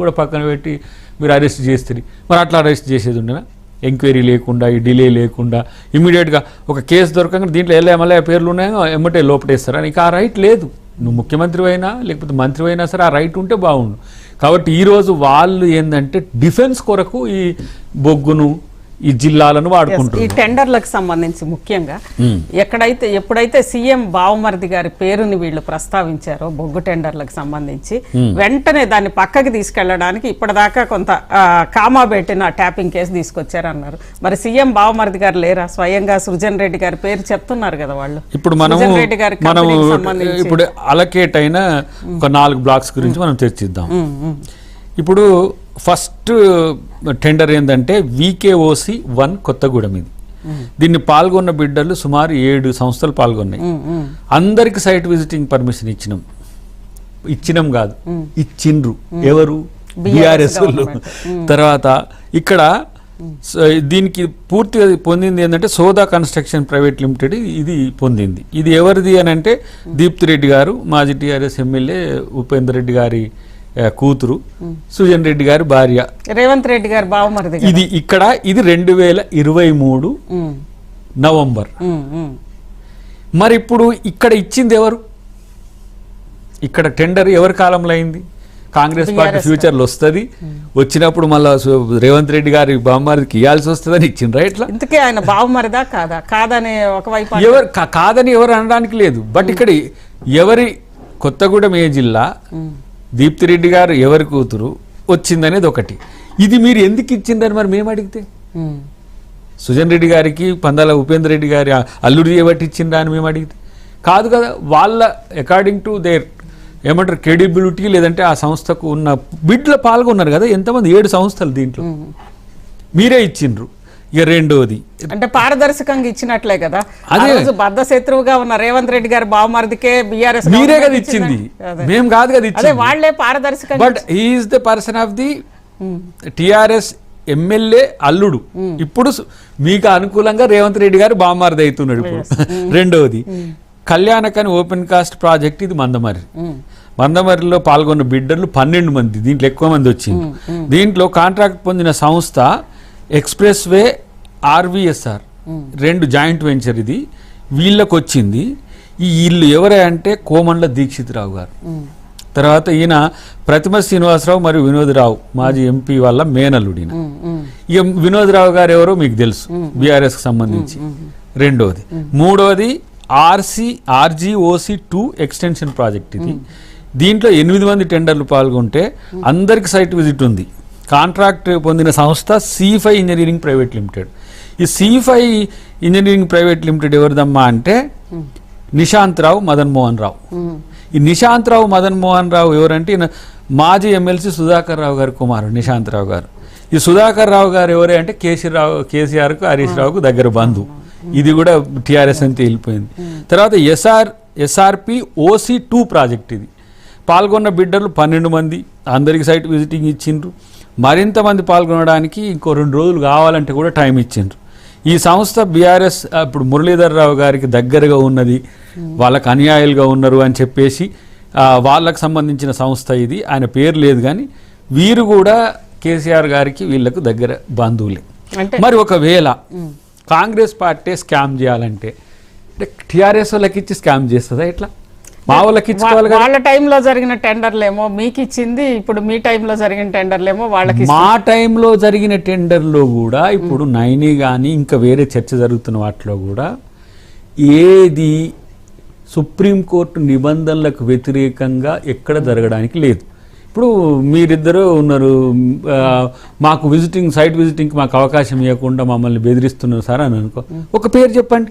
కూడా పక్కన పెట్టి మీరు అరెస్ట్ చేస్తుంది. మరి అట్లా అరెస్ట్ చేసేది ఉండేనా? ఎంక్వైరీ లేకుండా, ఈ డిలే లేకుండా ఇమీడియట్గా ఒక కేసు దొరకగా దీంట్లో ఎల్ఐఎంఎల్ఐ పేర్లు ఉన్నాయో ఎమ్మటే లోపటేస్తారా? నీకు ఆ రైట్ లేదు. నువ్వు ముఖ్యమంత్రి అయినా లేకపోతే మంత్రి అయినా సరే ఆ రైట్ ఉంటే బాగుండు. కాబట్టి ఈరోజు వాళ్ళు ఏంటంటే డిఫెన్స్ కొరకు ఈ బొగ్గును, ఈ జిల్లాలను వాడుకుంటారు. ఈ టెండర్లకు సంబంధించి ముఖ్యంగా ఎప్పుడైతే సీఎం బావమరిది గారి పేరుని వీళ్ళు ప్రస్తావించారో బొగ్గు టెండర్లకు సంబంధించి వెంటనే దాన్ని పక్కకి తీసుకెళ్లడానికి ఇప్పటిదాకా కొంత కామా పెట్టిన ట్యాపింగ్ కేసు తీసుకొచ్చారన్నారు. మరి సీఎం బావమరిది గారు లేరా? స్వయంగా సృజన్ రెడ్డి గారి పేరు చెప్తున్నారు కదా వాళ్ళు. ఇప్పుడు మనం ఇప్పుడు అలకేట్ అయిన ఒక 4 బ్లాక్స్ గురించి మనం చర్చిద్దాం. ఇప్పుడు ఫస్ట్ టెండర్ ఏంటంటే VKOC 1 కొత్తగూడెం. ఇది దీన్ని పాల్గొన్న బిడ్డలు సుమారు 7 సంస్థలు పాల్గొన్నాయి. అందరికి సైట్ విజిటింగ్ పర్మిషన్ ఇచ్చినాం కాదు, ఇచ్చిండ్రు. ఎవరు? BRS. తర్వాత ఇక్కడ దీనికి పూర్తిగా పొందింది ఏంటంటే సోదా కన్స్ట్రక్షన్ ప్రైవేట్ లిమిటెడ్ ఇది పొందింది. ఇది ఎవరిది అని అంటే దీప్తి రెడ్డి గారు, మాజీ TRS ఎమ్మెల్యే ఉపేందర్ రెడ్డి గారి కూతురు, సుజన్ రెడ్డి గారి భార్య, రేవంత్ రెడ్డి గారు బావమరిది. ఇది ఇక్కడ ఇది 2023 నవంబర్. మరి ఇప్పుడు ఇక్కడ ఇచ్చింది ఎవరు? ఇక్కడ టెండర్ ఎవరి కాలంలో అయింది? కాంగ్రెస్ పార్టీ ఫ్యూచర్లో వస్తుంది, వచ్చినప్పుడు మళ్ళీ రేవంత్ రెడ్డి గారి బావమరిదికి ఇవ్వాల్సి వస్తుందని ఇచ్చిండ్రా? ఇట్లా ఇంతకే ఆయన బావమరిదా కాదా? కాదని ఒకవైపు ఎవరు కాదని ఎవరు అనడానికి లేదు. బట్ ఇక్కడ ఎవరి కొత్తగూడెం ఏ జిల్లా, దీప్తి రెడ్డి గారు ఎవరి కూతురు వచ్చిందనేది ఒకటి. ఇది మీరు ఎందుకు ఇచ్చిందని మరి మేము అడిగితే, సుజన్ రెడ్డి గారికి పందాల ఉపేందర్ రెడ్డి గారి అల్లుడు ఏబట్టి ఇచ్చిందా అని మేము అడిగితే కాదు కదా. వాళ్ళ అకార్డింగ్ టు దేర్ ఏమంటారు క్రెడిబిలిటీ, లేదంటే ఆ సంస్థకు ఉన్న బిడ్లు పాల్గొన్నారు కదా ఎంతమంది, 7 సంస్థలు దీంట్లో మీరే ఇచ్చిండ్రు. ఇక రెండోది అంటే పారదర్శకంగా ఇచ్చినట్లే కదా. అదే బద్ద శత్రువుగా ఉన్న రేవంత్ రెడ్డి గారి బావమరిదికే BRS మీరే కదా ఇచ్చింది, మేము కాదు కదా ఇచ్చింది. వాళ్లే పారదర్శకంగా. But he is the person of the TRS MLA అల్లుడు. ఇప్పుడు మీకు అనుకూలంగా రేవంత్ రెడ్డి గారు బావమరిది అవుతున్నాడు ఇప్పుడు. రెండవది కళ్యాణకని ఓపెన్ కాస్ట్ ప్రాజెక్ట్, ఇది మందమరిలో పాల్గొన్న బిడ్డర్లు 12 మంది, దీంట్లో ఎక్కువ మంది వచ్చింది. దీంట్లో కాంట్రాక్ట్ పొందిన సంస్థ express way RVSR 2 joint venture. ఇది వీళ్ళకు వచ్చింది. ఈ ఇల్లు ఎవరే అంటే కోమండ్ల దీక్షితరావు గారు, తర్వాత ఈయన ప్రతిమ శ్రీనివాసరావు మరియు వినోదరావు మాజీ MP వాళ్ళ మేనల్లుడిన. ఇక వినోదరావు గారు ఎవరో మీకు తెలుసు, BRSకి సంబంధించి. రెండోది. మూడోది RGOC 2 ఎక్స్టెన్షన్ ప్రాజెక్ట్. ఇది దీంట్లో 8 మంది టెండర్లు పాల్గొంటే అందరికి సైట్ విజిట్ ఉంది. కాంట్రాక్ట్ పొందిన సంస్థ C5 ఇంజనీరింగ్ ప్రైవేట్ లిమిటెడ్. ఈ C5 ఇంజనీరింగ్ ప్రైవేట్ లిమిటెడ్ ఎవరిదమ్మా అంటే నిశాంత్ రావు, మదన్ మోహన్ రావు. ఈ నిశాంత్ రావు, మదన్ మోహన్ రావు ఎవరంటే మాజీ ఎమ్మెల్సీ సుధాకర్ రావు గారి కుమారుడు నిశాంత్ రావు గారు. ఈ సుధాకర్ రావు గారు ఎవరే అంటే కేసీఆర్కు హరీష్ రావుకు దగ్గర బంధువు. ఇది కూడా TRS అంతే వెళ్ళిపోయింది. తర్వాత SRP OC 2 ప్రాజెక్ట్. ఇది పాల్గొన్న బిడ్డర్లు 12 మంది, అందరికి సైట్ విజిటింగ్ ఇచ్చిండ్రు. మరింత మంది పాల్గొనడానికి ఇంకో 2 రోజులు కావాలంటే కూడా టైం ఇచ్చిండ్రు. ఈ సంస్థ BRS ఇప్పుడు మురళీధర్ రావు గారికి దగ్గరగా ఉన్నది, వాళ్ళకు అనుయాయులుగా ఉన్నారు అని చెప్పేసి వాళ్ళకు సంబంధించిన సంస్థ ఇది. ఆయన పేరు లేదు కానీ వీరు కూడా కేసీఆర్ గారికి వీళ్ళకు దగ్గర బంధువులే. మరి ఒకవేళ కాంగ్రెస్ పార్టీ స్కామ్ చేయాలంటే TRS వాళ్ళకి ఇచ్చి స్కామ్ చేస్తుందా? ఎట్లా? మా వాళ్ళకి ఇచ్చుకోవాలి. వాళ్ళ టైంలో జరిగిన టెండర్లేమో మీకు ఇచ్చింది, ఇప్పుడు మీ టైంలో జరిగిన టెండర్లేమో వాళ్ళకి. మా టైంలో జరిగిన టెండర్లో కూడా ఇప్పుడు 9 కానీ ఇంకా వేరే చర్చ జరుగుతున్న వాటిలో కూడా ఏది సుప్రీంకోర్టు నిబంధనలకు వ్యతిరేకంగా ఎక్కడ జరగడానికి లేదు. ఇప్పుడు మీరిద్దరూ ఉన్నారు, మాకు సైట్ విజిటింగ్కి మాకు అవకాశం ఇవ్వకుండా మమ్మల్ని బెదిరిస్తున్నారు సార్ అని అనుకో, ఒక పేరు చెప్పండి.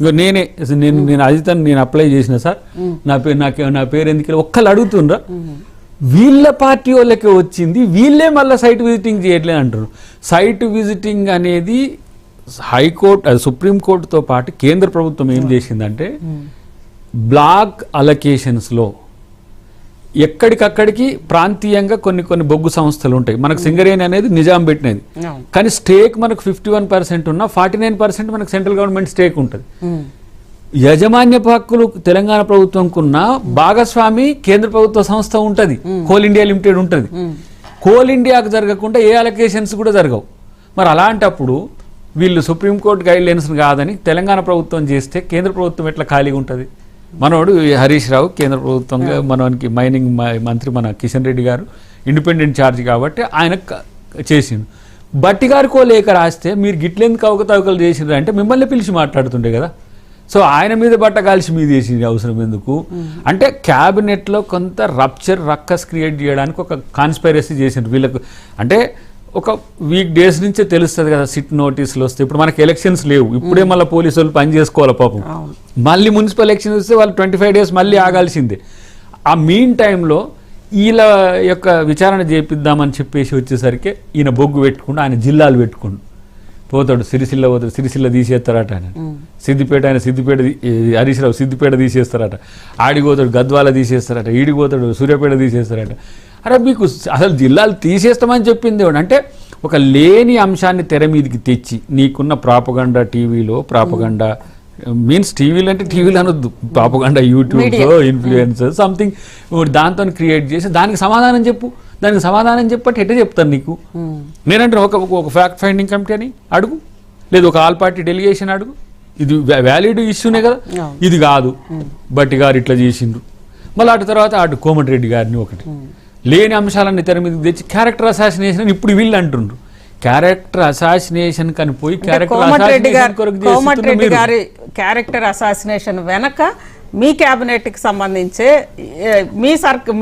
ఇక నేను అజితను నేను అప్లై చేసిన సార్, నా పేరు ఎందుకు ఒక్కళ్ళు అడుగుతుండ్రా? వీళ్ళ పార్టీ వాళ్ళకే వచ్చింది, వీళ్ళే మళ్ళీ సైట్ విజిటింగ్ చేయట్లేదు అంటారు. సైట్ విజిటింగ్ అనేది హైకోర్టు, అది సుప్రీంకోర్టుతో పాటు కేంద్ర ప్రభుత్వం ఏం చేసిందంటే బ్లాక్ అలొకేషన్స్లో ఎక్కడికక్కడికి ప్రాంతీయంగా కొన్ని బొగ్గు సంస్థలు ఉంటాయి. మనకు సింగరేణి అనేది నిజాం పెట్టినది, కానీ స్టేక్ మనకు 51% ఉన్నా 49% మనకు సెంట్రల్ గవర్నమెంట్ స్టేక్ ఉంటుంది. యజమాన్యపు హక్కులు తెలంగాణ ప్రభుత్వంకున్న భాగస్వామి కేంద్ర ప్రభుత్వ సంస్థ ఉంటుంది, కోల్ ఇండియా లిమిటెడ్ ఉంటుంది. కోల్ ఇండియాకు జరగకుండా ఏ అలొకేషన్స్ కూడా జరగవు. మరి అలాంటప్పుడు వీళ్ళు సుప్రీంకోర్టు గైడ్ లైన్స్ కాదని తెలంగాణ ప్రభుత్వం చేస్తే కేంద్ర ప్రభుత్వం ఎట్లా ఖాళీగా ఉంటుంది? మనోడు హరీష్ రావు కేంద్ర ప్రభుత్వంగా మనకి మైనింగ్ మంత్రి మన కిషన్ రెడ్డి గారు ఇండిపెండెంట్ ఛార్జ్ కాబట్టి ఆయన చేసిండు. బట్టి గారికో లేఖ రాస్తే మీరు గిట్లెందుకు అవకతవకలు చేసిండ్రు అంటే మిమ్మల్ని పిలిచి మాట్లాడుతుండే కదా. సో ఆయన మీద బట్ట కాల్చి మీద వేసింది అవసరం ఎందుకు అంటే క్యాబినెట్లో కొంత రక్కస్ క్రియేట్ చేయడానికి ఒక కాన్స్పైరసీ చేసిండ్రు వీళ్ళకు. అంటే ఒక వీక్ డేస్ నుంచే తెలుస్తుంది కదా సిట్ నోటీసులు వస్తే. ఇప్పుడు మనకి ఎలక్షన్స్ లేవు, ఇప్పుడే మళ్ళీ పోలీసు వాళ్ళు పని చేసుకోవాలి పాపం. మళ్ళీ మున్సిపల్ ఎలక్షన్స్ వస్తే వాళ్ళు 25 days మళ్ళీ ఆగాల్సిందే. ఆ మీన్ టైంలో వీళ్ళ యొక్క విచారణ చేపిద్దామని చెప్పేసి వచ్చేసరికి ఈయన బొగ్గు పెట్టుకుంటూ ఆయన జిల్లాలు పెట్టుకుంటూ పోతాడు. సిరిసిల్ల పోతాడు, సిరిసిల్ల తీసేస్తారట. ఆయన సిద్దిపేట హరీష్ రావు సిద్దిపేట తీసేస్తారట. ఆడిపోతాడు గద్వాల తీసేస్తారట, ఈడిపోతాడు సూర్యాపేట తీసేస్తారట. అరే మీకు అసలు జిల్లాలు తీసేస్తామని చెప్పింది అంటే ఒక లేని అంశాన్ని తెర మీదకి తెచ్చి నీకున్న ప్రాపగండా టీవీలో ప్రాపగండా మీన్స్ టీవీలు అంటే టీవీలు అనొద్దు, ప్రాపగండా యూట్యూబ్లో ఇన్ఫ్లుయెన్సర్ సంథింగ్ దాంతో క్రియేట్ చేసి దానికి సమాధానం చెప్పు. దానికి సమాధానం చెప్పట్టి ఎట్లా చెప్తాను నీకు? నేనంటే ఒక ఫ్యాక్ట్ ఫైండింగ్ కమిటీ అని అడుగు, లేదు ఒక ఆల్ పార్టీ డెలిగేషన్ అడుగు. ఇది వ్యాలిడ్ ఇష్యూనే కదా. ఇది కాదు బట్టి గారు ఇట్లా చేసిండ్రు. మళ్ళీ అటు తర్వాత అటు కోమటిరెడ్డి గారిని ఒకటి లేని అంశాలన్నీ తెర మీదకి తెచ్చి క్యారెక్టర్ అసాసినేషన్ అని ఇప్పుడు వీళ్ళు అంటుండ్రు. క్యారెక్టర్ అసాసినేషన్ కని పోయి కోమటిరెడ్డి గారి క్యారెక్టర్ అసాసినేషన్ వెనక మీ క్యాబినెట్ కి సంబంధించే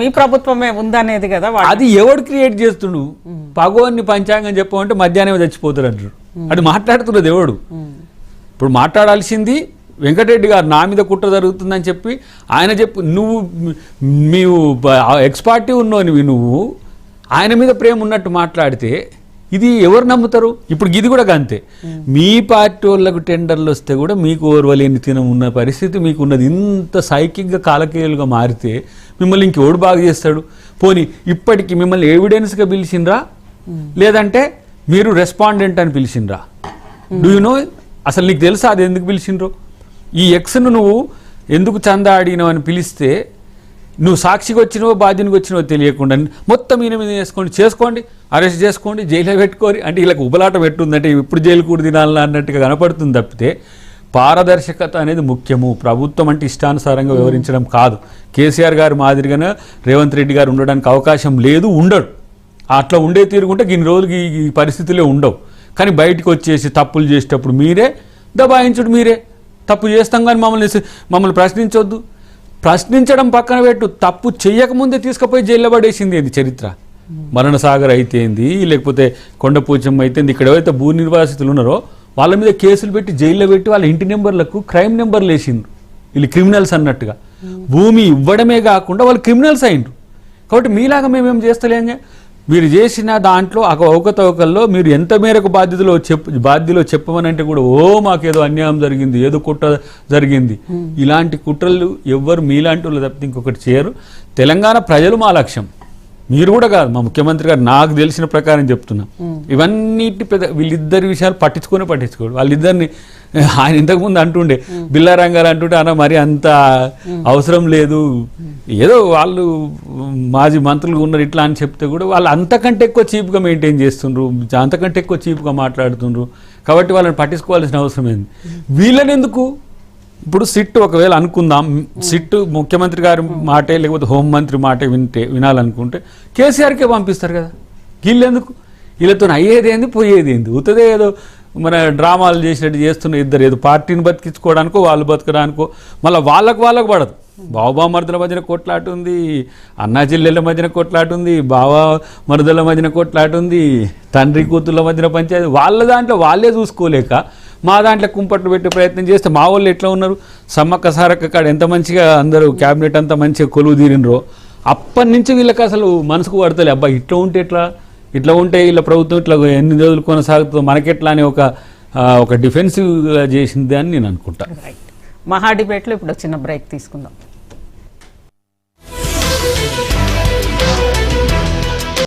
మీ ప్రభుత్వమే ఉందనేది కదా. అది ఎవడు క్రియేట్ చేస్తుండు? పగోన్ని పంచాంగం చెప్పమంటే మధ్యాహ్నం చచ్చిపోతారు అంటారు. అది మాట్లాడుతున్నది ఎవడు? ఇప్పుడు మాట్లాడాల్సింది వెంకటరెడ్డి గారు నా మీద కుట్ర జరుగుతుందని చెప్పి ఆయన చెప్పు. నీవు ఎక్స్పార్టీ ఉన్నావు, నువ్వు ఆయన మీద ప్రేమ ఉన్నట్టు మాట్లాడితే ఇది ఎవరు నమ్ముతారు? ఇప్పుడు ఇది కూడా అంతే. మీ పార్టీ వాళ్ళకు టెండర్లు వస్తే కూడా మీకు ఓర్వలేని తినం ఉన్న పరిస్థితి మీకు ఉన్నది. ఇంత సైకిక్గా కాలకేయులుగా మారితే మిమ్మల్ని ఇంకెవడు బాగా చేస్తాడు? పోనీ ఇప్పటికి మిమ్మల్ని ఎవిడెన్స్గా పిలిచిండ్రా, లేదంటే మీరు రెస్పాండెంట్ అని పిలిచిండ్రా? Do you know? అసలు నీకు తెలుసా అది ఎందుకు పిలిచిండ్రో? ఈ ఎక్స్ను నువ్వు ఎందుకు చందా ఆడినావు అని పిలిస్తే నువ్వు సాక్షికి వచ్చినవో బాధ్యునికి వచ్చినవో తెలియకుండా మొత్తం ఈయన మీద చేసుకోండి, అరెస్ట్ చేసుకోండి, జైల్లో పెట్టుకోరి అంటే వీళ్ళకి ఉబలాట పెట్టుందంటే ఇప్పుడు జైలు కూడా తినాలా అన్నట్టుగా కనపడుతుంది తప్పితే పారదర్శకత అనేది ముఖ్యము. ప్రభుత్వం అంటే ఇష్టానుసారంగా వివరించడం కాదు. కేసీఆర్ గారు మాదిరిగానే రేవంత్ రెడ్డి గారు ఉండడానికి అవకాశం లేదు, ఉండడు. అట్లా ఉండే తీరుకుంటే ఇన్ని రోజులకి ఈ పరిస్థితులే ఉండవు. కానీ బయటకు వచ్చేసి తప్పులు చేసేటప్పుడు మీరే దబాయించుడు, మీరే తప్పు చేస్తాం కానీ మమ్మల్ని ప్రశ్నించొద్దు. ప్రశ్నించడం పక్కన పెట్టు, తప్పు చెయ్యకముందే తీసుకుపోయి జైల్లో పడేసింది ఏంది చరిత్ర? మరణసాగర్ అయితేంది, లేకపోతే కొండపూచమ్మ అయితేంది, ఇక్కడ ఎవరైతే భూ నిర్వాసితులు ఉన్నారో వాళ్ళ మీద కేసులు పెట్టి జైల్లో పెట్టి వాళ్ళ ఇంటి నెంబర్లకు క్రైమ్ నెంబర్లు వేసిండ్రు. వీళ్ళు క్రిమినల్స్ అన్నట్టుగా. భూమి ఇవ్వడమే కాకుండా వాళ్ళు క్రిమినల్స్ అయిండ్రు. కాబట్టి మీలాగా మేమేం చేస్తలేంగా. మీరు చేసిన దాంట్లో అవకతవకల్లో మీరు ఎంత మేరకు బాధ్యతలో చెప్పమనంటే కూడా మాకేదో అన్యాయం జరిగింది, ఏదో కుట్ర జరిగింది. ఇలాంటి కుట్రలు ఎవ్వరు మీలాంటి వాళ్ళు తప్పితే ఇంకొకటి చేయరు. తెలంగాణ ప్రజలు మా లక్ష్యం, మీరు కూడా కాదు. మా ముఖ్యమంత్రి గారు నాకు తెలిసిన ప్రకారం చెప్తున్నా. ఇవన్నిటి వీళ్ళిద్దరి విషయాలు పట్టించుకోడు. వాళ్ళిద్దరిని ఆయన ఇంతకుముందు అంటుండే బిల్లారంగారు అంటుంటే అన్న మరి అంత అవసరం లేదు, ఏదో వాళ్ళు మాజీ మంత్రులు ఉన్నారు ఇట్లా అని చెప్తే కూడా వాళ్ళు అంతకంటే ఎక్కువ చీప్గా మెయింటైన్ చేస్తుండ్రు, అంతకంటే ఎక్కువ చీప్గా మాట్లాడుతుండ్రు. కాబట్టి వాళ్ళని పట్టించుకోవాల్సిన అవసరం ఏంది? వీళ్ళని ఎందుకు? ఇప్పుడు సిట్ ఒకవేళ అనుకుందాం, సిట్ ముఖ్యమంత్రి గారి మాటే లేకపోతే హోంమంత్రి మాటే వినాలనుకుంటే కేసీఆర్కే పంపిస్తారు కదా. వీళ్ళెందుకు? వీళ్ళతో అయ్యేదేంది పోయేదేంది? ఉత్తదే ఏదో మన డ్రామాలు చేసినట్టు చేస్తున్న ఇద్దరు ఏదో పార్టీని బతికించుకోవడానికో వాళ్ళు బతకడానికో మళ్ళీ వాళ్ళకు పడదు. బావమరుదుల మధ్యన కొట్లాట ఉంది, అన్నా చెల్లెళ్ళ మధ్యన కొట్లాట ఉంది, మరుదుల మధ్యన కొట్లాట ఉంది, తండ్రి కూతుళ్ళ మధ్యన పంచాయతీ. వాళ్ళ దాంట్లో వాళ్ళే చూసుకోలేక మా దాంట్లో కుంపట్లు పెట్టే ప్రయత్నం చేస్తే మా వాళ్ళు ఎట్లా ఉన్నారు? సమ్మక్క సారక్క కాడ ఎంత మంచిగా అందరూ క్యాబినెట్ అంతా మంచిగా కొలువు తీరినరో అప్పటి నుంచి వీళ్ళకి అసలు మనసుకు పడతలే. అబ్బా ఇట్లా ఉంటే వీళ్ళ ప్రభుత్వం ఇట్లా ఎన్ని రోజులు కొనసాగుతుందో మనకెట్లా అని ఒక డిఫెన్సివ్గా చేసింది అని నేను అనుకుంటా. మహా డిబేట్లో ఇప్పుడు చిన్న బ్రేక్ తీసుకుందాం.